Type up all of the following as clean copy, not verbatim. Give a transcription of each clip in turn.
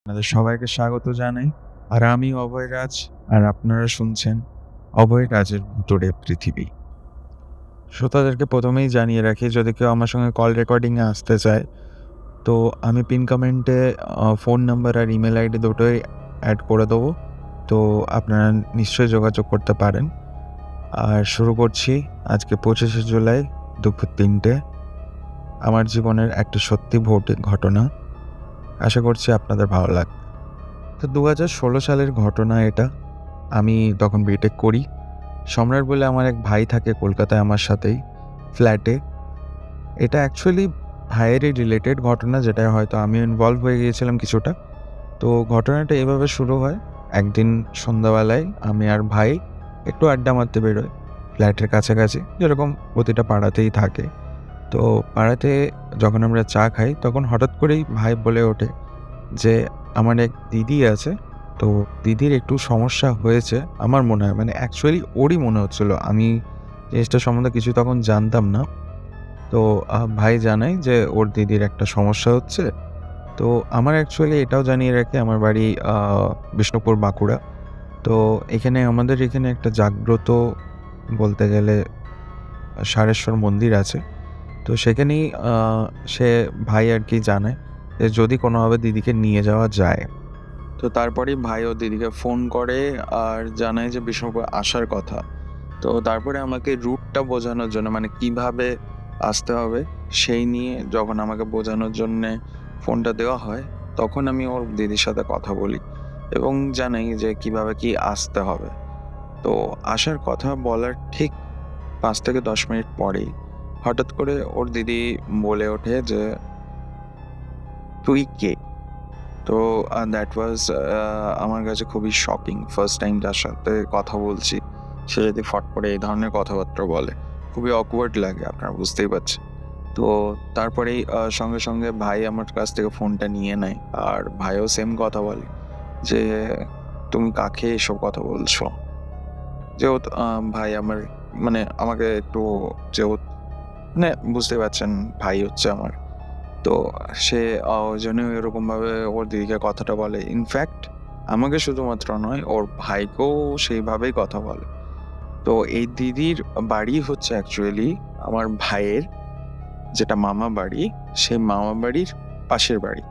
আপনাদের সবাইকে স্বাগত জানাই। আর আমি অভয় রাজ। আর আপনারা শুনছেন অভয় রাজের ভুতুড়ে পৃথিবী। শ্রোতাদেরকে প্রথমেই জানিয়ে রাখি, যদি কেউ আমার সঙ্গে কল রেকর্ডিংয়ে আসতে চায়, তো আমি পিন কমেন্টে ফোন নাম্বার আর ইমেল আইডি দুটোই অ্যাড করে দেবো। তো আপনারা নিশ্চয়ই যোগাযোগ করতে পারেন। আর শুরু করছি আজকে 25শে জুলাই দুপুর 3টে আমার জীবনের একটা সত্যি ভৌতিক ঘটনা। আশা করছি আপনাদের ভালো লাগবে। তো 2016 সালের ঘটনা এটা। আমি তখন বিটেক করি। সম্রাট বলে আমার এক ভাই থাকে কলকাতায় আমার সাথেই, ফ্ল্যাটে। এটা অ্যাকচুয়ালি ভাইয়েরই রিলেটেড ঘটনা, যেটায় হয়তো আমিও ইনভলভ হয়ে গিয়েছিলাম কিছুটা। তো ঘটনাটা এভাবে শুরু হয়। একদিন সন্ধ্যাবেলায় আমি আর ভাই একটু আড্ডা মারতে বেরোই ফ্ল্যাটের কাছাকাছি, যেরকম প্রতিটা পাড়াতেই থাকে। তো পাড়াতে যখন আমরা চা খাই, তখন হঠাৎ করেই ভাই বলে ওঠে যে আমার এক দিদি আছে, তো দিদির একটু সমস্যা হয়েছে আমার মনে হয়, মানে অ্যাকচুয়ালি ওরই মনে হচ্ছিল। আমি জিনিসটা সম্বন্ধে কিছু তখন জানতাম না। তো ভাই জানায় যে ওর দিদির একটা সমস্যা হচ্ছে। তো আমার অ্যাকচুয়ালি এটাও জানিয়ে রাখি, আমার বাড়ি বিষ্ণুপুর, বাঁকুড়া। তো আমাদের এখানে একটা জাগ্রত, বলতে গেলে সারেশ্বর মন্দির আছে। তো সেখানেই সে ভাই আর কি জানায় যে যদি কোনোভাবে দিদিকে নিয়ে যাওয়া যায়। তো তারপরেই ভাই ও দিদিকে ফোন করে আর জানায় যে বিষ্ণুপুর আসার কথা। তো তারপরে আমাকে রুটটা বোঝানোর জন্য, মানে কিভাবে আসতে হবে সেই নিয়ে যখন আমাকে বোঝানোর জন্যে ফোনটা দেওয়া হয়, তখন আমি ওর দিদির সাথে কথা বলি এবং জানাই যে কিভাবে কি আসতে হবে। তো আসার কথা বলার ঠিক 5 থেকে 10 মিনিট পরেই হঠাৎ করে ওর দিদি বলে ওঠে যে, "তুই কে?" তো দ্যাট ওয়াজ আমার কাছে খুবই শকিং। ফার্স্ট টাইম যার সাথে কথা বলছি, সে যদি ফট করে এই ধরনের কথাবার্তা বলে, খুবই অকওয়ার্ড লাগে, আপনারা বুঝতেই পারছেন। তো তারপরেই সঙ্গে সঙ্গে ভাই আমার কাছ থেকে ফোনটা নিয়ে নেয়। আর ভাইও সেম কথা বলে যে, "তুমি কাকে এসব কথা বলছো?" যেহেতু ভাই আমার, মানে আমাকে একটু, যেহেতু মানে বুঝতেই পারছেন, ভাই হচ্ছে আমার। তো সে ওই জন্যই এরকমভাবে ওর দিদিকে কথাটা বলে। ইনফ্যাক্ট আমাকে শুধুমাত্র নয়, ওর ভাইকেও সেইভাবেই কথা বলে। তো এই দিদির বাড়ি হচ্ছে অ্যাকচুয়ালি আমার ভাইয়ের যেটা মামা বাড়ি, সেই মামা বাড়ির পাশের বাড়ি।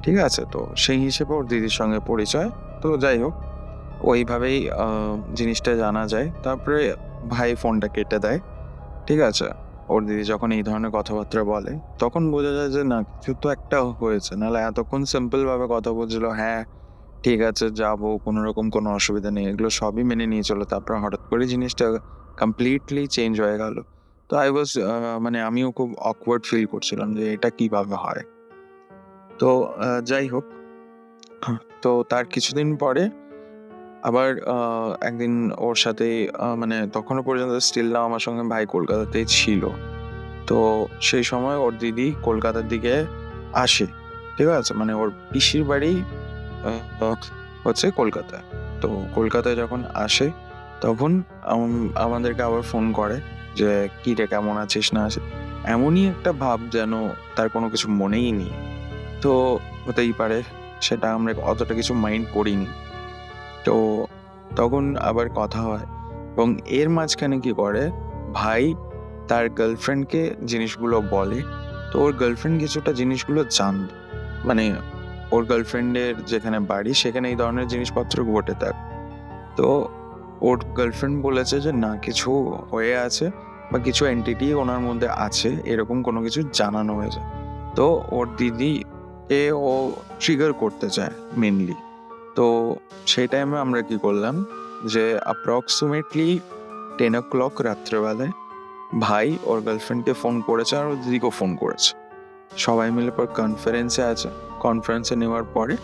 ঠিক আছে? তো সেই হিসেবে ওর দিদির সঙ্গে পরিচয়। তো যাই হোক, ওইভাবেই জিনিসটা জানা যায়। তারপরে ভাই ফোনটা কেটে দেয়। ঠিক আছে? ওর দিদি যখন এই ধরনের কথাবার্তা বলে, তখন বোঝা যায় যে না, কিছু তো একটা হয়েছে। নাহলে এতক্ষণ সিম্পল ভাবে কথা বলছিল, "হ্যাঁ, ঠিক আছে, যাবো, কোনরকম কোনো অসুবিধা নেই।" এগুলো সবই মেনে নিয়েছিল। তারপর হঠাৎ করে জিনিসটা কমপ্লিটলি চেঞ্জ হয়ে গেল। তো আই ওয়াজ মানে আমিও খুব awkward ফিল করছিলাম যে এটা কিভাবে হয়? তো যাই হোক, তো তার কিছুদিন পরে আবার একদিন ওর সাথে, মানে তখনো পর্যন্ত স্টিল নাও আমার সঙ্গে ভাই কলকাতাতেই ছিল। তো সেই সময় ওর দিদি কলকাতার দিকে আসে। ঠিক আছে? মানে ওর পিসির বাড়ি আ হচ্ছে কলকাতায়। তো কলকাতায় যখন আসে, তখন আমাদেরকে আবার ফোন করে যে, "কিরে, কেমন আছিস না আছিস?" এমনই একটা ভাব যেন তার কোনো কিছু মনেই নেই। তো হতেই পারে, সেটা আমরা অতটা কিছু মাইন্ড করিনি। তো তখন আবার কথা হয় এবং এর মাঝখানে কি করে, ভাই তার গার্লফ্রেন্ডকে জিনিসগুলো বলে। তো ওর গার্লফ্রেন্ড কিছুটা জিনিসগুলো জানত। মানে ওর গার্লফ্রেন্ডের যেখানে বাড়ি, সেখানে এই ধরনের জিনিসপত্র ঘটে থাকে। তো ওর গার্লফ্রেন্ড বলেছে যে না, কিছু হয়ে আছে বা কিছু এন্টিটি ওনার মধ্যে আছে, এরকম কোনো কিছু জানানো হয়েছে। তো ওর দিদিকে ও ট্রিগার করতে চায় মেইনলি। তো সেই টাইমে আমরা কি করলাম যে অ্যাপ্রক্সিমেটলি 10 o'clock রাত্রেবেলায় ভাই ওর গার্লফ্রেন্ডকে ফোন করেছে আর ওর দিদিকেও ফোন করেছে। সবাই মিলে পর কনফারেন্সে আছে। কনফারেন্সে নেওয়ার পরে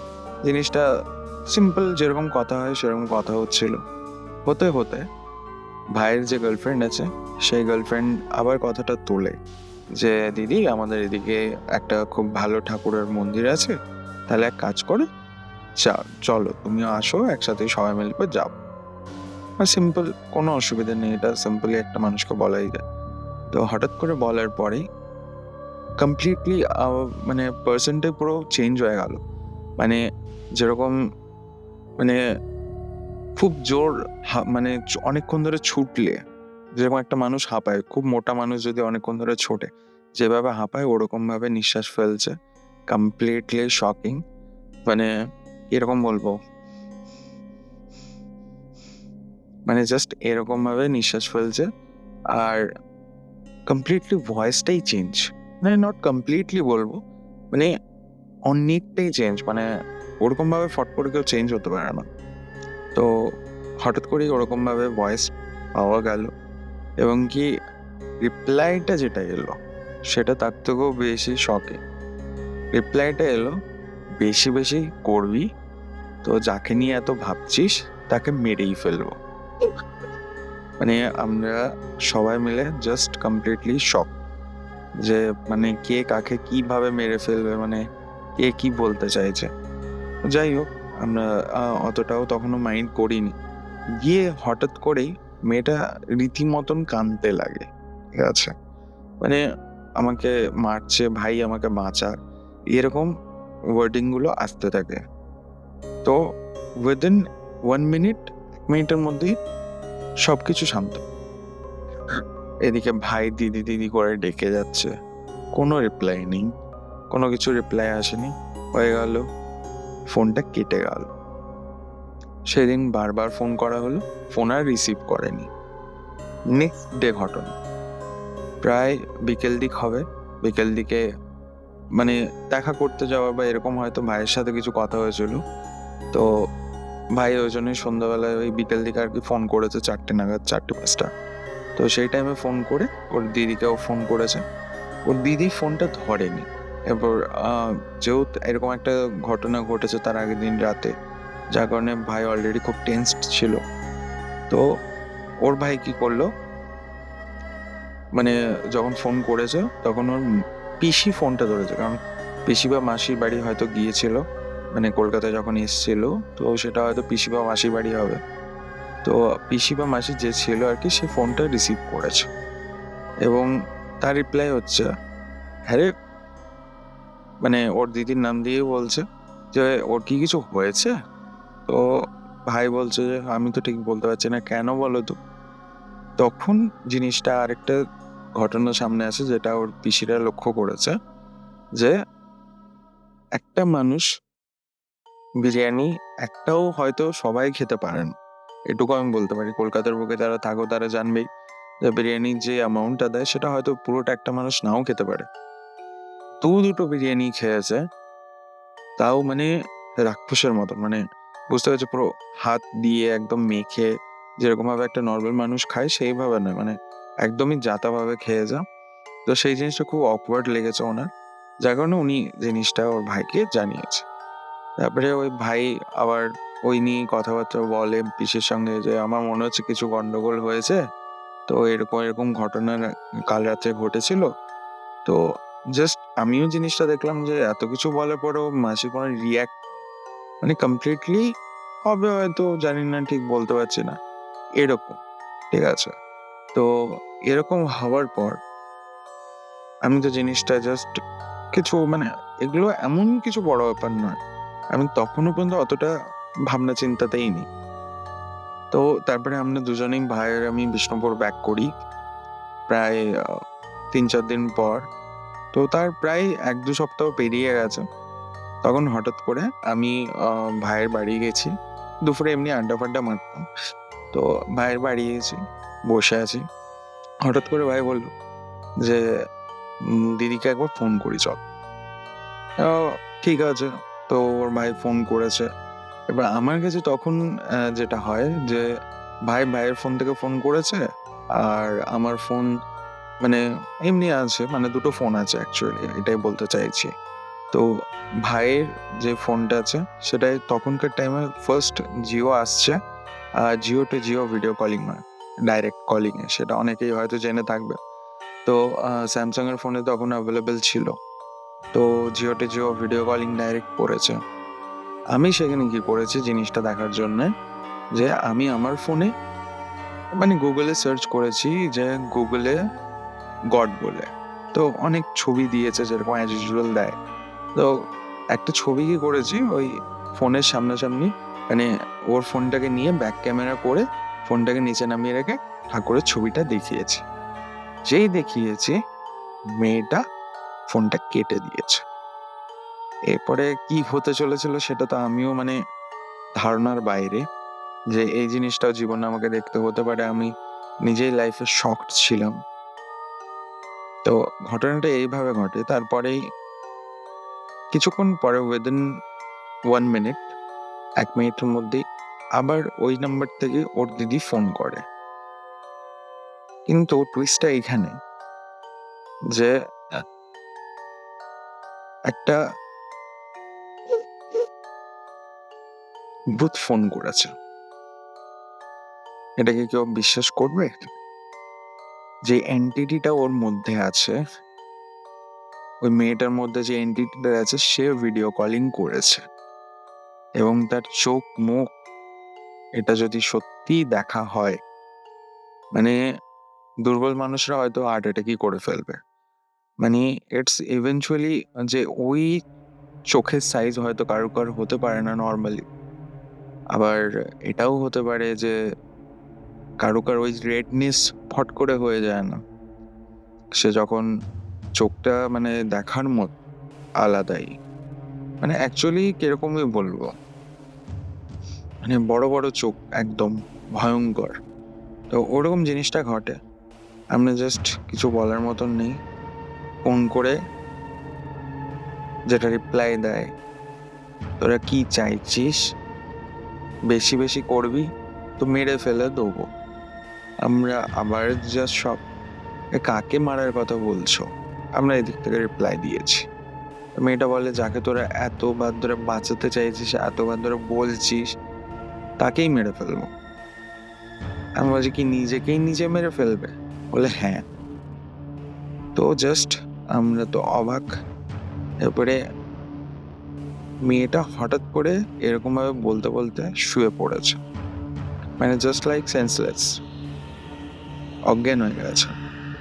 জিনিসটা সিম্পল যেরকম কথা হয় সেরকম কথা হচ্ছিল। হতে, হতে ভাইয়ের যে গার্লফ্রেন্ড আছে, সেই গার্লফ্রেন্ড আবার কথাটা তোলে যে, "দিদি, আমাদের এদিকে একটা খুব ভালো ঠাকুরের মন্দির আছে। তাহলে এক কাজ করো, চলো তুমিও আসো, একসাথেই সবাই মিলে যাবো।" সিম্পল, কোনো অসুবিধা নেই। এটা সিম্পলি একটা মানুষকে বলাই যায়। তো হঠাৎ করে বলার পরেই কমপ্লিটলি মানে পার্সনটাই পুরো চেঞ্জ হয়ে গেল। মানে যেরকম মানে খুব জোর মানে অনেকক্ষণ ধরে ছুটলে যেরকম একটা মানুষ হাঁপায়, খুব মোটা মানুষ যদি অনেকক্ষণ ধরে ছোটে যেভাবে হাঁপায় ওরকম ভাবে নিঃশ্বাস ফেলছে, কমপ্লিটলি শকিং। মানে এরকম বলবো, মানে জাস্ট এরকম ভাবে নিঃশ্বাস ফেলছে। আর কমপ্লিটলি ভয়েসটাই চেঞ্জ, মানে নট কমপ্লিটলি বলবো, মানে অনেকটাই চেঞ্জ, মানে ওরকম ভাবে ফট করে কেউ চেঞ্জ হতে পারে না। তো হঠাৎ করেই ওরকম ভাবে ভয়েস পাওয়া গেল, এবং কি রিপ্লাইটা যেটা এলো সেটা তার থেকেও বেশি শকে। রিপ্লাইটা এলো, বেশি বেশি করবি তো যাকে নিয়ে এত ভাবছিস তাকে মেরেই ফেলবো। মানে আমরা সবাই মিলে জাস্ট কমপ্লিটলি শক, যে মানে কে কাকে কিভাবে মেরে ফেলবে, মানে কে কি বলতে চাইছে। যাই হোক, আমরা অতটাও তখনও মাইন্ড করিনি। গিয়ে হঠাৎ করেই মেয়েটা রীতিমতন কাঁদতে লাগে, ঠিক আছে, মানে আমাকে মারছে, ভাই আমাকে বাঁচা, এরকম ওয়ার্ডিং গুলো আসতে থাকে। তো উইদিন 1 মিনিট, 1 মিনিটের মধ্যেই সবকিছু শান্ত। এদিকে ভাই দিদি দিদি করে ডেকে যাচ্ছে, কোনো রিপ্লাই নেই, কোনো কিছু রিপ্লাই আসেনি। হয়ে গেল, ফোনটা কেটে গেল। সেদিন বারবার ফোন করা হলো, ফোন আর রিসিভ করেনি। নেক্সট ডে ঘটনা, প্রায় বিকেল দিক হবে, বিকেল দিকে মানে দেখা করতে যাওয়া বা এরকম হয়তো ভাইয়ের সাথে কিছু কথা হয়েছিল। তো ভাই ওই জন্যই সন্ধ্যাবেলায় ওই বিকেল দিকে আর কি ফোন করেছে, 4টে নাগাদ, 4টে 5টা। তো সেই টাইমে ফোন করে ওর দিদিকেও ফোন করেছে, ওর দিদি ফোনটা ধরেনি। এরপর যেহেতু এরকম একটা ঘটনা ঘটেছে তার আগের দিন রাতে, যার কারণে ভাই অলরেডি খুব টেন্সড ছিল। তো ওর ভাই কি করলো, মানে যখন ফোন করেছে তখন ওর পিসি ফোনটা ধরেছে, কারণ পিসি বা মাসির বাড়ি হয়তো গিয়েছিল, মানে কলকাতায় যখন এসেছিল, তো সেটা হয়তো পিসি বা মাসির বাড়ি হবে। তো পিসি বা মাসি যে ছিল আর কি, সে ফোনটা রিসিভ করেছে এবং তার রিপ্লাই হচ্ছে, হ্যাঁ রে, মানে ওর দিদির নাম দিয়ে বলছে যে ওর কি কিছু হয়েছে। তো ভাই বলছে যে আমি তো ঠিক বলতে পারছি না, কেন বলো তো। তখন জিনিসটা আরেকটা ঘটনা সামনে আসে, যেটা ওর পিসিরা লক্ষ্য করেছে, যে একটা মানুষ বিরিয়ানি একটাও হয়তো সবাই খেতে পারেন, এটুকু আমি বলতে পারি। কলকাতার বুকে যারা থাকো তারা জানবেই যে বিরিয়ানির যে অ্যামাউন্টটা দেয় সেটা হয়তো পুরোটা একটা মানুষ নাও খেতে পারে। দুটো বিরিয়ানি খেয়েছে, তাও মানে রাক্ষসের মতন, মানে বুঝতে পারছো, পুরো হাত দিয়ে একদম মেখে যেরকম ভাবে একটা নর্মাল মানুষ খায় সেইভাবে নয়, মানে একদমই জাতাভাবে খেয়ে যা। তো সেই জিনিসটা খুব অকওয়ার্ড লেগেছে ওনার, যার কারণে উনি জিনিসটা ওর ভাইকে জানিয়েছে। তারপরে ওই ভাই আবার ওই নিয়ে কথাবার্তা বলে পিসির সঙ্গে, যে আমার মনে হচ্ছে কিছু গন্ডগোল হয়েছে, তো এরকম এরকম ঘটনা কাল রাত্রে ঘটেছিল। তো জাস্ট আমিও জিনিসটা দেখলাম যে এত কিছু বলার পরেও মাসি কোনো রিয়াক্ট, মানে কমপ্লিটলি হবে হয়তো, জানি না, ঠিক বলতে পারছি না, এরকম, ঠিক আছে। তো এরকম হওয়ার পর আমি তো জিনিসটা জাস্ট কিছু, মানে এগুলো এমন কিছু বড় ব্যাপার নয়, আমি তখনও পর্যন্ত অতটা ভাবনা চিন্তাতেই নি। তো তারপরে আমরা দুজনেই, ভাই আর আমি, বিষ্ণুপুর ব্যাক করি প্রায় 3-4 দিন পর। তো তার প্রায় 1-2 সপ্তাহ পেরিয়ে গেছে। তখন হঠাৎ করে আমি ভাইয়ের বাড়ি গেছি, দুপুরে এমনি আড্ডা ফাড্ডা মারতাম। তো ভাইয়ের বাড়ি গেছি, বসে আছি, হঠাৎ করে ভাই বললো যে দিদিকে একবার ফোন করি চল। ঠিক আছে। তো ওর ভাই ফোন করেছে। এবার আমার কাছে তখন যেটা হয় যে ভাইয়ের ফোন থেকে ফোন করেছে, আর আমার ফোন মানে এমনি আছে, মানে দুটো ফোন আছে অ্যাকচুয়ালি, এটাই বলতে চাইছি। তো ভাইয়ের যে ফোনটা আছে সেটায় তখনকার টাইমে ফার্স্ট জিও আসছে, Jio to Jio video calling হয়, ডাইরেক্ট কলিং এ, সেটা অনেকেই হয়তো জেনে থাকবে। তো স্যামসাং এর ফোনে তখন অ্যাভেলেবেল ছিল, তো Jio to Jio video calling direct করেছে। আমি সেখানে কি করেছি জিনিসটা দেখার জন্য, যে আমি আমার ফোনে মানে গুগলে সার্চ করেছি, যে গুগলে গড বলে, তো অনেক ছবি দিয়েছে যেরকম অ্যাজ ইউজুয়াল দেয়। তো একটা ছবি কি করেছি ওই ফোনের সামনাসামনি, মানে ওর ফোনটাকে নিয়ে ব্যাক ক্যামেরা করে ফোনটাকে নিচে নামিয়ে রেখে ঠাকুরের ছবিটা দেখিয়েছি। যেই দেখিয়েছি মেয়েটা ফোনটা কেটে দিয়েছে। এরপরে কি হতে চলেছিল সেটা তো আমিও মানে ধারণার বাইরে, যে এই জিনিসটাও জীবনে আমাকে দেখতে হতে পারে। আমি নিজেই লাইফে শকড ছিলাম। তো ঘটনাটা এইভাবে ঘটে। তারপরেই কিছুক্ষণ পরে উইদিন 1 মিনিট, 1 মিনিটের মধ্যেই আবার ওই নাম্বার থেকে ওর দিদি ফোন করে। কিন্তু টুইস্টটা এইখানে যে একটা ভূত ফোন করেছে। এটাকে কেউ বিশ্বাস করবে? যে এন্টিটিটা ওর মধ্যে আছে, ওই মেয়েটার মধ্যে যে এন্টিটিটা আছে সে ভিডিও কলিং করেছে এবং তার চোখ মুখ এটা যদি সত্যি দেখা হয়, মানে দুর্বল মানুষরা হয়তো হার্ট অ্যাটাকই করে ফেলবে। মানে ইটস ইভেনচুয়ালি যে ওই চোখের সাইজ হয়তো কারো হতে পারে না নর্মালি। আবার এটাও হতে পারে যে কারো ওই রেডনেস ফট করে হয়ে যায় না। সে যখন চোখটা মানে দেখার মত আলাদাই। মানে অ্যাকচুয়ালি কিরকমই বলবো, মানে বড় বড় চোখ একদম ভয়ঙ্কর। তো ওরকম জিনিসটা ঘটে। আমরা জাস্ট কিছু বলার মতন নেই। ফোন করে যেটা রিপ্লাই দেয়, তোরা কি চাইছিস, বেশি বেশি করবি তো মেরে ফেলে দেবো। আমরা আবার জাস্ট সব কাকে মারার কথা বলছো, আমরা এদিক থেকে রিপ্লাই দিয়েছি। মেয়েটা বলে যাকে তোরা এতবার ধরে বাঁচাতে চাইছিস, এতবার ধরে বলছিস, তাকেই মেরে ফেলবো। আমি বলছি কি নিজেকেই নিজে মেরে ফেলবে? বলে হ্যাঁ। তো জাস্ট আমরা তো অবাক। এরপরে মেয়েটা হঠাৎ করে এরকম ভাবে বলতে বলতে শুয়ে পড়েছে, মানে জাস্ট লাইক সেন্সলেস, অজ্ঞান হয়ে গেছে।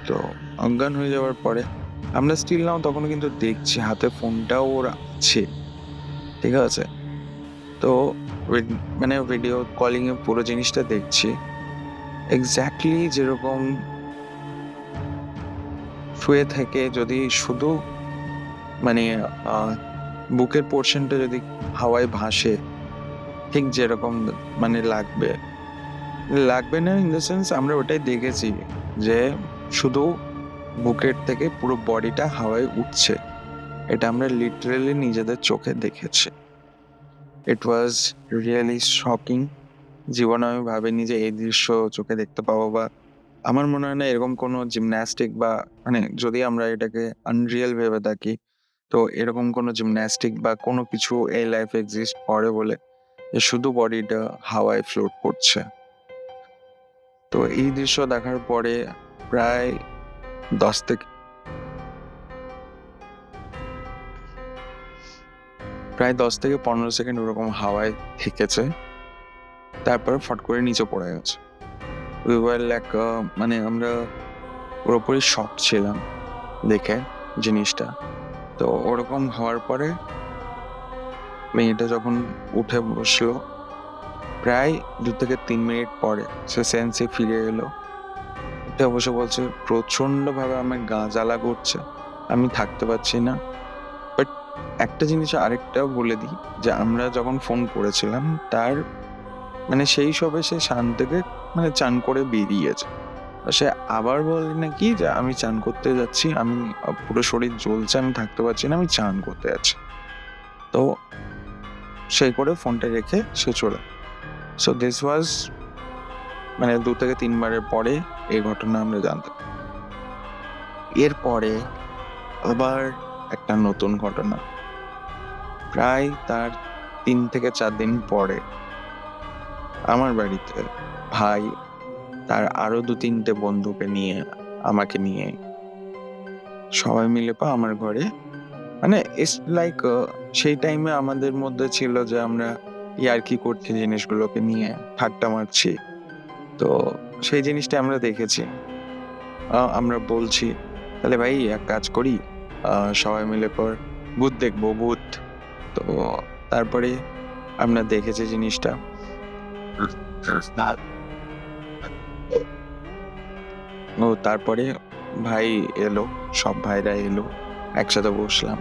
তো অজ্ঞান হয়ে যাওয়ার পরে আমরা স্টিল নাও তখনও কিন্তু দেখছি হাতে ফোনটাও ওর আছে, ঠিক আছে। তো মানে ভিডিও কলিং এ পুরো জিনিসটা দেখছি এক্স্যাক্টলি যেরকম শুয়ে থেকে যদি শুধু মানে বুকের পোর্শনটা যদি হাওয়ায় ভাসে ঠিক যেরকম মানে লাগবে না, ইন দ্য সেন্স আমরা ওটাই দেখেছি যে শুধু বুকের থেকে পুরো বডিটা হাওয়ায় উঠছে। এটা আমরা লিটারেলি নিজেদের চোখে দেখেছি। ইট ওয়াজ রিয়েলি শকিং। জীবনে আমি ভাবিনি যে এই দৃশ্য চোখে দেখতে পাবো, বা আমার মনে হয় না এরকম কোনো জিমন্যাস্টিক বা মানে যদি আমরা এটাকে আনরিয়েল ভেবে থাকি, তো এরকম কোনো জিমন্যাস্টিক বা কোনো কিছু এই লাইফে এক্সিস্ট করে বলে যে শুধু বডিটা হাওয়ায় ফ্লোট করছে। তো এই দৃশ্য দেখার পরে প্রায় 10 থেকে 15 সেকেন্ড ওরকম হাওয়ায় থেকেছে, তারপরে ফট করে নিচে পড়ে গেছে। উই ওয়ার লাইক মানে আমরা পুরোপুরি শক ছিলাম দেখে জিনিসটা। তো ওরকম হওয়ার পরে মেয়েটা যখন উঠে বসলো, প্রায় 2 থেকে 3 মিনিট পরে সে সেন্সে ফিরে এলো। উঠে বসে বলছে প্রচন্ডভাবে আমার গা জ্বালা করছে, আমি থাকতে পারছি না। বাট একটা জিনিস আরেকটাও বলে দিই যে আমরা যখন ফোন করেছিলাম তার মানে সেই সবে সে শান থেকে মানে চান করে বেরিয়েছে। সে আবার বলে নাকি যে আমি চান করতে যাচ্ছি, আমি পুরো শরীর জ্বলছে, আমি থাকতে পারছি না, আমি চান করতে যাচ্ছি। তো সেই করে ফোনটা রেখে সে চলে। সো দিস ওয়াজ মানে 2 থেকে 3 বারের পরে এই ঘটনা আমরা জানতাম। এরপরে আবার একটা নতুন ঘটনা, প্রায় তার 3 থেকে 4 দিন পরে আমার বাড়িতে ভাই তার আরো 2-3টে বন্ধুকে নিয়ে, আমাকে নিয়ে সবাই মিলে আমার ঘরে, মানে ইটস লাইক সেই টাইমে আমাদের মধ্যে ছিল যে আমরা ইয়ার্কি করছি জিনিসগুলোকে নিয়ে, ঠাট্টা মারছি। তো সেই জিনিসটা আমরা দেখেছি। আমরা বলছি তাহলে ভাই এক কাজ করি, সবাই মিলে ভূত দেখবো, ভূত। তো তারপরে আমরা দেখেছি জিনিসটা। ও তারপরে ভাই এলো, সব ভাইরা এলো, একসাথে বসলাম।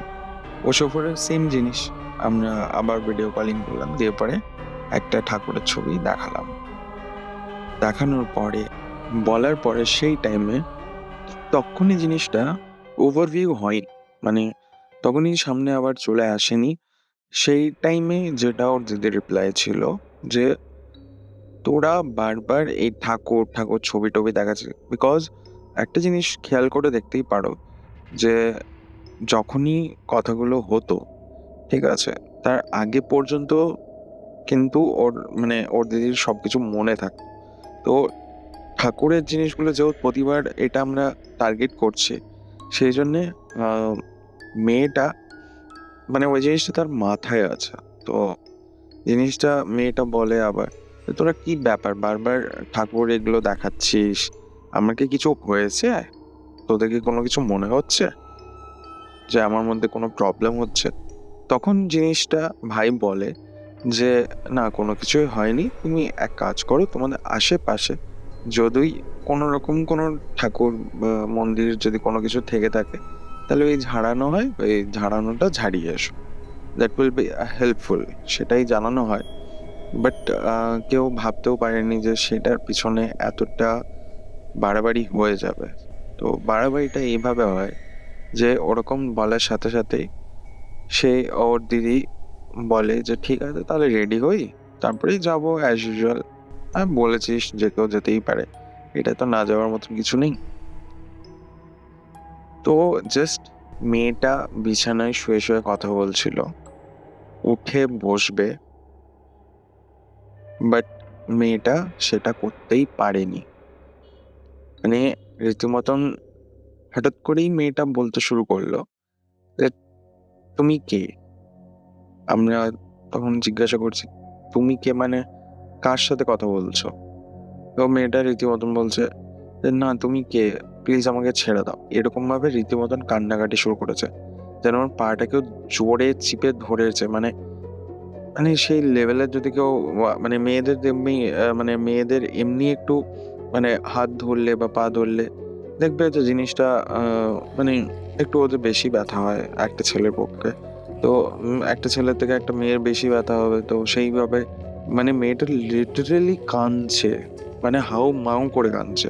বসে পড়ে সেম জিনিস আমরা আবার ভিডিও কলিং করলাম, দিয়ে পরে একটা ঠাকুরের ছবি দেখালাম। দেখানোর পরে বলার পরে সেই টাইমে তখনই জিনিসটা ওভারভিউ হয়নি, মানে তখনই সামনে আবার চলে আসেনি। সেই টাইমে যেটা ওর দিদির রিপ্লাই ছিল যে তোরা বারবার এই ঠাকুর ঠাকুর ছবি টবি দেখাচ্ছিস, বিকজ একটা জিনিস খেয়াল করে দেখতেই পারো যে যখনই কথাগুলো হতো, ঠিক আছে, তার আগে পর্যন্ত কিন্তু ওর মানে ওর দিদির সবকিছু মনে থাকতো। তো ঠাকুরের জিনিসগুলো যেহেতু প্রতিবার এটা আমরা টার্গেট করছি, সেই জন্যে মেয়েটা মানে ওই জিনিসটা তার মাথায় আছে। তো জিনিসটা মেয়েটা বলে আবার, তোরা কি ব্যাপার বারবার ঠাকুর এগুলো দেখাচ্ছিস, আমার কি কিছু হয়েছে, তোদের কি কোনো কিছু মনে হচ্ছে যে আমার মধ্যে কোনো প্রবলেম হচ্ছে? তখন জিনিসটা ভাই বলে যে না, কোনো কিছুই হয়নি, তুমি এক কাজ করো, তোমাদের আশেপাশে যদি কোনো রকম কোনো ঠাকুর বা মন্দির যদি কোনো কিছু থেকে থাকে, তাহলে ওই ঝাড়ানো হয়, ওই ঝাড়ানোটা ঝাড়িয়ে এসো, দ্যাট উইল বি হেল্পফুল, সেটাই জানানো হয়। বাট কেউ ভাবতেও পারেনি যে সেটার পিছনে এতটা বাড়াবাড়ি হয়ে যাবে। তো বাড়াবাড়িটা এইভাবে হয় যে ওরকম বলার সাথে সাথেই সে ওর দিদি বলে যে ঠিক আছে তাহলে রেডি হই, তারপরেই যাবো অ্যাজ ইউজুয়াল। আমি বলেছিস যে কেউ যেতেই পারে, এটা তো না যাওয়ার মতন কিছু নেই। তো জাস্ট মেয়েটা বিছানায় শুয়ে শুয়ে কথা বলছিল, উঠে বসবে, বাট মেয়েটা সেটা করতেই পারেনি। মানে রীতিমতন হঠাৎ করেই মেয়েটা বলতে শুরু করলো যে তুমি কে? আমরা তখন জিজ্ঞাসা করছি তুমি কে মানে কার সাথে কথা বলছো? তো মেয়েটা রীতিমতন বলছে যে না তুমি কে, প্লিজ আমাকে ছেড়ে দাও, এরকম ভাবে রীতিমতন কান্নাকাটি শুরু করেছে, যেন আমার পাটা কেউ জোরে চিপে ধরেছে। মানে মানে সেই লেভেলের যদি কেউ মানে মেয়েদের এমনি মানে মেয়েদের এমনি একটু মানে হাত ধরলে বা পা ধরলে দেখবে যে জিনিসটা মানে একটু ওদের বেশি ব্যথা হয় একটা ছেলের পক্ষে। তো একটা ছেলের থেকে একটা মেয়ের বেশি ব্যথা হবে, তো সেইভাবে মানে মেয়েটা লিটারেলি কাঁদছে, মানে হাউ মাউ করে কাঁদছে।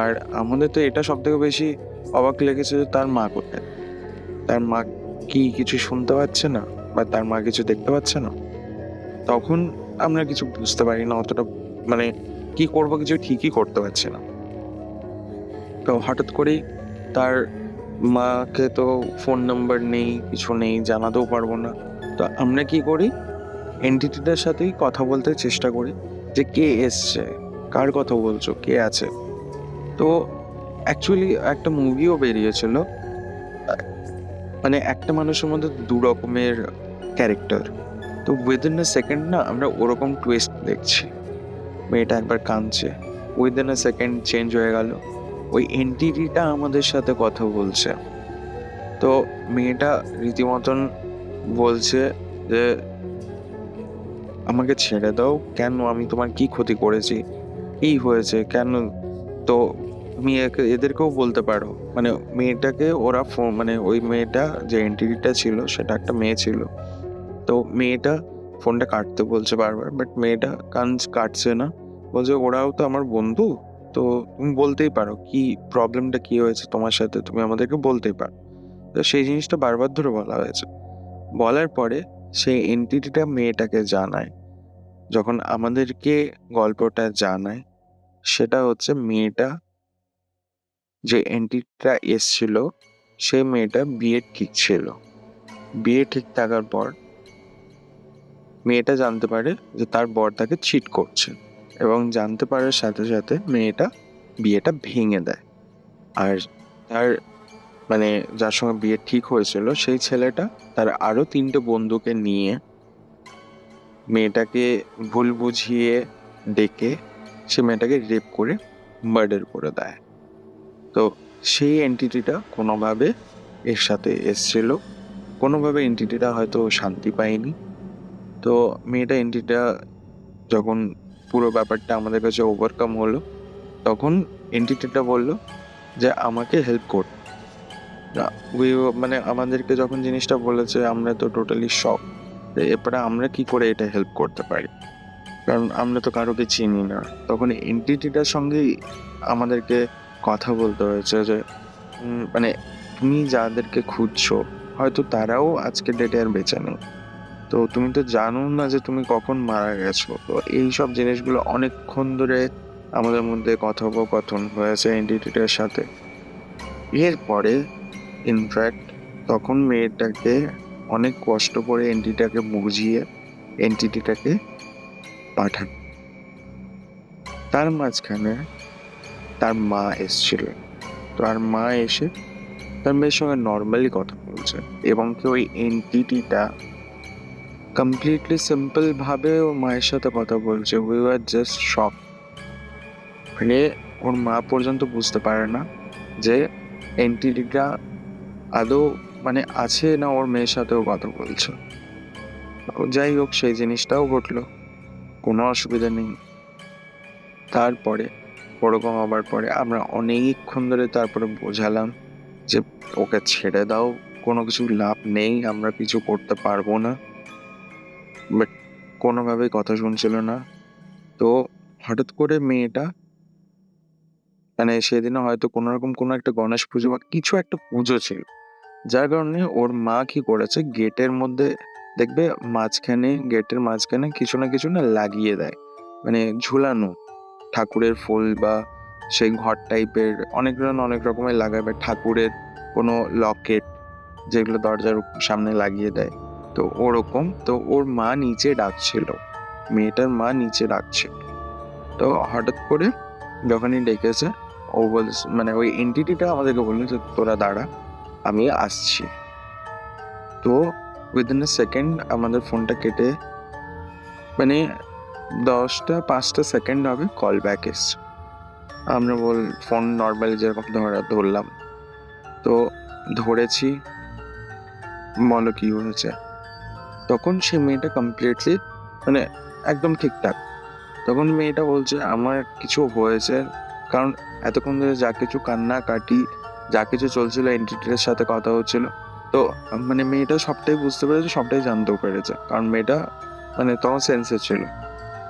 আর আমাদের তো এটা সব থেকে বেশি অবাক লেগেছে যে তার মা কোথায়, তার মা কি কিছু শুনতে পাচ্ছে না বা তার মা কিছু দেখতে পাচ্ছে না? তখন আমরা কিছু বুঝতে পারি না অতটা, মানে কি করবো কিছু ঠিকই করতে পারছি না। তো হঠাৎ করেই তার মাকে তো ফোন নাম্বার নেই, কিছু নেই, জানাতেও পারবো না। তো আমরা কি করি, এন্টিটিটার সাথেই কথা বলতে চেষ্টা করি যে কে এসছে, কার কথা বলছো, কে আছে। তো অ্যাকচুয়ালি একটা মুভিও বেরিয়েছিল, মানে একটা মানুষের মধ্যে দু রকমের ক্যারেক্টার। তো উইদিন এ সেকেন্ড না আমরা ওরকম টুইস্ট দেখছি। মেয়েটা একবার কাঁদছে, উইদিন এ সেকেন্ড চেঞ্জ হয়ে গেল, ওই এন্টিটিটা আমাদের সাথে কথা বলছে। তো মেয়েটা রীতিমতন বলছে যে আমাকে ছেড়ে দাও, কেন, আমি তোমার কি ক্ষতি করেছি, কি হয়েছে কেন? তো তুমি এদেরকেও বলতে পারো, মানে মেয়েটাকে ওরা ফোন মানে ওই মেয়েটা যে এন্টিটিটা ছিল সেটা একটা মেয়ে ছিল। তো মেয়েটা ফোনটা কাটতে বলছে বারবার, বাট মেয়েটা কাটছে না, বলছে ওরাও তো আমার বন্ধু, তো তুমি বলতেই পারো কি প্রবলেমটা কি হয়েছে তোমার সাথে, তুমি আমাদেরকে বলতেই পারো। তো সেই জিনিসটা বারবার ধরে বলা হয়েছে। বলার পরে সেই এন্টিটিটা মেয়েটাকে জানায়, যখন আমাদেরকে গল্পটা জানায়, সেটা হচ্ছে মেয়েটা যে এন্টিটিটা এসছিল সেই মেয়েটা বিয়ে ঠিক ছিল। বিয়ে ঠিক থাকার পর মেয়েটা জানতে পারে যে তার বর তাকে চিট করছে, এবং জানতে পারার সাথে সাথে মেয়েটা বিয়েটা ভেঙে দেয়। আর তার মানে যার সঙ্গে বিয়ে ঠিক হয়েছিল সেই ছেলেটা তার আরো 3টে বন্ধুকে নিয়ে মেয়েটাকে ভুল বুঝিয়ে ডেকে সে মেয়েটাকে রেপ করে মার্ডার করে দেয়। তো সেই এন্টিটিটা কোনোভাবে এর সাথে এসছিল, কোনোভাবে এন্টিটিটা হয়তো শান্তি পায়নি। তো মেয়েটা এন্টিটিটা যখন পুরো ব্যাপারটা আমাদের কাছে ওভারকাম হলো, তখন এন্টিটিটা বলল যে আমাকে হেল্প করতে। না, মানে আমাদেরকে যখন জিনিসটা বলেছে আমরা তো টোটালি শক। এরপরে আমরা কি করে এটা হেল্প করতে পারি, কারণ আমরা তো কারোকে চিনি না। তখন এন্টিটিটার সঙ্গেই আমাদেরকে কথা বলতে হয়েছে যে মানে তুমি যাদেরকে খুঁজছো হয়তো তারাও আজকের ডেটে আর বেঁচে নেই। তো তুমি তো জানো না যে তুমি কখন মারা গেছো। তো এইসব জিনিসগুলো অনেকক্ষণ ধরে আমাদের মধ্যে কথোপকথন হয়েছে এন্টিটিটার সাথে। এরপরে ইনফ্যাক্ট তখন মেয়েটাকে অনেক কষ্ট করে এন্টিটিটাকে বুঝিয়ে এন্টিটিটাকে পাঠান। তার মাঝখানে তার মা এসেছিল। তার মা এসে তার মেয়ের সঙ্গে নর্মালি কথা বলছে এবং কি ওই এন্টিটিটা কমপ্লিটলি সিম্পল ভাবে ওর মায়ের সাথে কথা বলছে। উই ওয়ার জাস্ট শক। মানে ওর মা পর্যন্ত বুঝতে পারে না যে এন্টিটিটা আদৌ মানে আছে না ওর মেয়ের সাথেও কথা বলছে। যাই হোক, সেই জিনিসটাও ঘটলো, কোনো অসুবিধা নেই। তারপরে ওরকম হবার পরে আমরা অনেকক্ষণ ধরে তারপরে বোঝালাম যে ওকে ছেড়ে দাও, কোনো কিছু লাভ নেই, আমরা কিছু করতে পারবো না। বাট কোনোভাবেই কথা শুনছিল না। তো হঠাৎ করে মেয়েটা মানে সেদিনও হয়তো কোনোরকম কোনো একটা গণেশ পুজো বা কিছু একটা পুজো ছিল, যার কারণে ওর মা কি করেছে গেটের মধ্যে দেখবে গেটের মাঝখানে কিছু না কিছু না লাগিয়ে দেয়, মানে ঝুলানো ঠাকুরের ফুল বা সেই ঘর টাইপের অনেক রকমের লাগায়, বা ঠাকুরের কোনো লকেট যেগুলো দরজার সামনে লাগিয়ে দেয়। তো ওরকম তো ওর মা নিচে ডাকছিল, মেয়েটার মা নিচে ডাকছিল। তো হঠাৎ করে যখনই ডেকেছে ও বলছে, মানে ওই এন্টিটিটা আমাদেরকে বললো যে তোরা দাঁড়া, আমি আসছি। তো উইদিন এ সেকেন্ড আমাদের ফোনটা কেটে মানে 5টা সেকেন্ড হবে কল ব্যাক এসছে। আমরা ফোন নর্মালি যেরকম ধরলাম। তো ধরেছি, বলো কি হয়েছে। তখন সে মেয়েটা কমপ্লিটলি মানে একদম ঠিকঠাক। তখন মেয়েটা বলছে আমার কিছু হয়েছে, কারণ এতক্ষণ ধরে যা কিছু কান্নাকাটি যা কিছু চলছিল, এন্টিটির সাথে কথা হচ্ছিল, তো মানে মেয়েটা সবটাই বুঝতে পেরেছে, সবটাই জানতেও পেরেছে, কারণ মেয়েটা মানে তখন সেন্সে ছিল।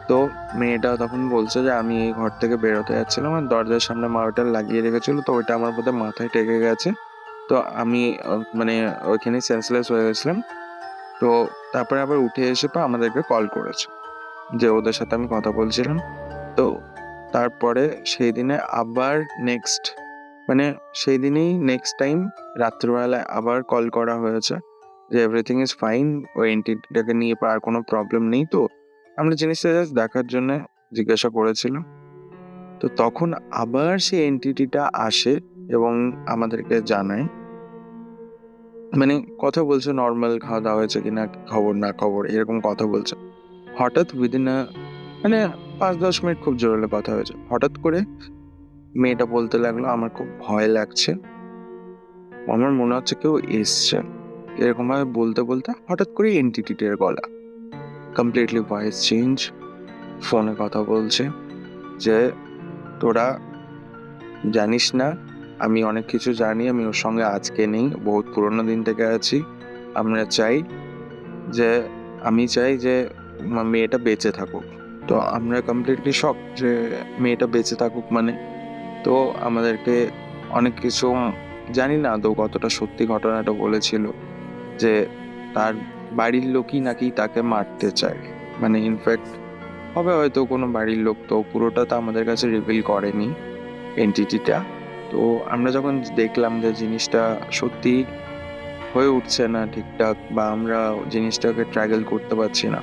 তো মেয়েটা তখন বলছে যে আমি এই ঘর থেকে বেরোতে যাচ্ছিলাম আর দরজার সামনে মা ওটা লাগিয়ে রেখেছিল, তো ওইটা আমার বোধহয় মাথায় টেকে গেছে। তো আমি মানে ওইখানেই সেন্সলেস হয়ে গেছিলাম। তো তারপরে আবার উঠে এসে আমাদেরকে কল করেছে যে ওদের সাথে আমি কথা বলছিলাম। তো তারপরে সেই দিনে আবার সেই দিনেই নেক্সট টাইম রাত্রিবেলায় আবার কল করা হয়েছে যে এভরিথিং ইজ ফাইন, ওই এন্টিটিটাকে নিয়ে আর কোনো প্রবলেম নেই। তো আমরা জিনিসটা জাস্ট দেখার জন্য জিজ্ঞাসা করেছিলাম। তো তখন আবার সেই এন্টিটিটা আসে এবং আমাদেরকে জানায়, মানে কথা বলছে নর্মাল, খাওয়া দাওয়া হয়েছে কিনা, খবর না খবর এরকম কথা বলছে। হঠাৎ উইদিন মানে 5-10 মিনিট খুব জোরালো কথা হয়েছে। হঠাৎ করে মেয়েটা বলতে লাগলো আমার খুব ভয় লাগছে, আমার মনে হচ্ছে কেউ এসছে। এরকম ভাবে বলতে বলতে হঠাৎ করে এন্টিটির গলা, কমপ্লিটলি ভয়েস চেঞ্জ, ফোনে কথা বলছে যে তোরা জানিস না, আমি অনেক কিছু জানি, আমি ওর সঙ্গে আজকে নেই, বহুত পুরোনো দিন থেকে আছি। আমি চাই যে মেয়েটা বেঁচে থাকুক। তো আমরা কমপ্লিটলি শক যে মেয়েটা বেঁচে থাকুক মানে। তো আমাদেরকে অনেক কিছু, জানি না আদৌ কতটা সত্যি ঘটনাটা বলেছিল, যে তার বাড়ির লোকই নাকি তাকে মারতে চায়। মানে ইনফ্যাক্ট হবে হয়তো কোনো বাড়ির লোক, তো পুরোটা তো আমাদের কাছে রিভিল করেনি এন্টিটিটা। তো আমরা যখন দেখলাম যে জিনিসটা সত্যি হয়ে উঠছে না ঠিকঠাক, বা আমরা জিনিসটাকে ট্র্যাগল করতে পারছি না,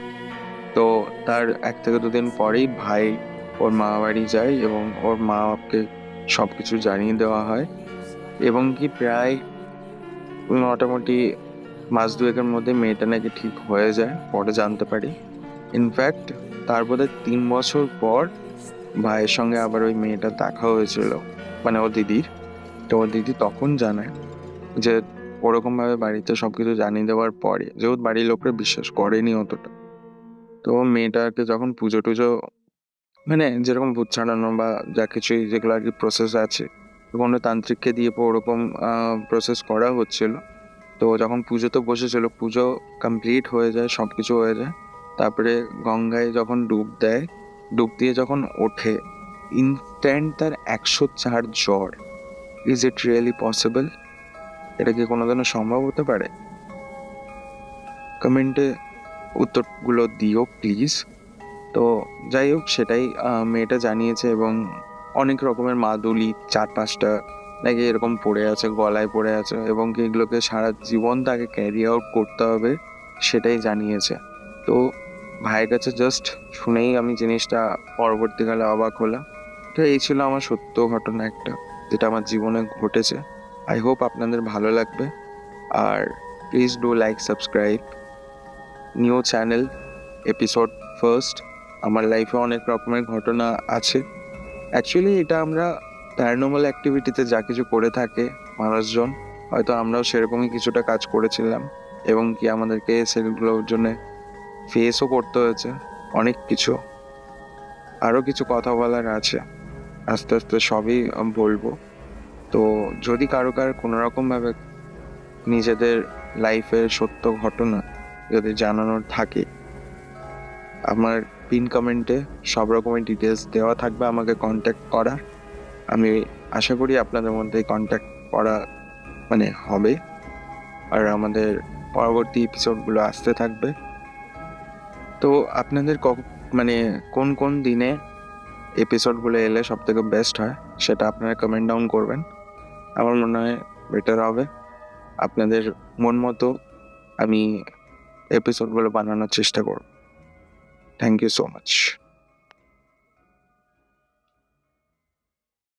তো তার 1 থেকে 2 দিন পরেই ভাই ওর মামা বাড়ি যায় এবং ওর মা বাপকে সবকিছু জানিয়ে দেওয়া হয়। এবং কি প্রায় মোটামুটি মাস 2-এর মধ্যে মেয়েটা নাকি ঠিক হয়ে যায়, পরে জানতে পারি। ইনফ্যাক্ট তার বোধহয় 3 বছর পর ভাইয়ের সঙ্গে আবার ওই মেয়েটার দেখা হয়েছিল, মানে ওর দিদির। তো ওর দিদি তখন জানায় যে ওরকমভাবে বাড়িতে সব কিছু জানিয়ে দেওয়ার পরে, যেহেতু বাড়ির লোকরা বিশ্বাস করেনি অতটা, তো মেয়েটাকে যখন পুজো টুজো মানে যেরকম ভূত ছাড়ানো বা যা কিছুই যেগুলো আর কি প্রসেস আছে, কোনো তান্ত্রিককে দিয়ে ওরকম প্রসেস করা হচ্ছিল। তো যখন পুজোতে বসেছিল, পুজো কমপ্লিট হয়ে যায়, সব কিছু হয়ে যায়, তারপরে গঙ্গায় যখন ডুব দেয়, ডুব দিয়ে যখন ওঠে, ইনস্ট্যান্ট তার 104 জ্বর। Is it really possible? এটা কি কোনোদিনও সম্ভব হতে পারে? কমেন্টে উত্তরগুলো দিও প্লিজ। তো যাই হোক, সেটাই মেয়েটা জানিয়েছে, এবং অনেক রকমের মাদুলি 4-5টা নাকি এরকম পড়ে আছে, গলায় পড়ে আছে, এবং কি এগুলোকে সারা জীবন তাকে ক্যারি আউট করতে হবে, সেটাই জানিয়েছে। তো ভাইয়ের কাছে জাস্ট শুনেই আমি জিনিসটা পরবর্তীকালে অবাক হলাম। তো এই ছিল আমার সত্য ঘটনা একটা, যেটা আমার জীবনে ঘটেছে। আই হোপ আপনাদের ভালো লাগবে। আর please do like, subscribe. New channel, episode first. আমার লাইফে অনেক রকমের ঘটনা আছে। অ্যাকচুয়ালি এটা আমরা প্যারানর্মাল অ্যাক্টিভিটিতে যা কিছু করে থাকে মানুষজন, হয়তো আমরাও সেরকমই কিছুটা কাজ করেছিলাম, এবং কি আমাদেরকে সেগুলোর জন্য ফেসও করতে হয়েছে অনেক কিছু। আরও কিছু কথা বলার আছে, আস্তে আস্তে সবই বলবো। তো যদি কারো কোনো রকমভাবে নিজেদের লাইফের সত্য ঘটনা যদি জানানোর থাকে, আমার পিন কমেন্টে সব রকমের ডিটেলস দেওয়া থাকবে আমাকে কন্ট্যাক্ট করার। আমি আশা করি আপনাদের মধ্যে কন্ট্যাক্ট করা হবে, আর আমাদের পরবর্তী এপিসোডগুলো আসতে থাকবে। তো আপনাদের কোন কোন দিনে এপিসোডগুলো এলে সব থেকে বেস্ট হয়, সেটা আপনারা কমেন্ট ডাউন করবেন। আমার মনে হয় বেটার হবে। আপনাদের মন মতো আমি এপিসোডগুলো বানানোর চেষ্টা করব। Thank you so much.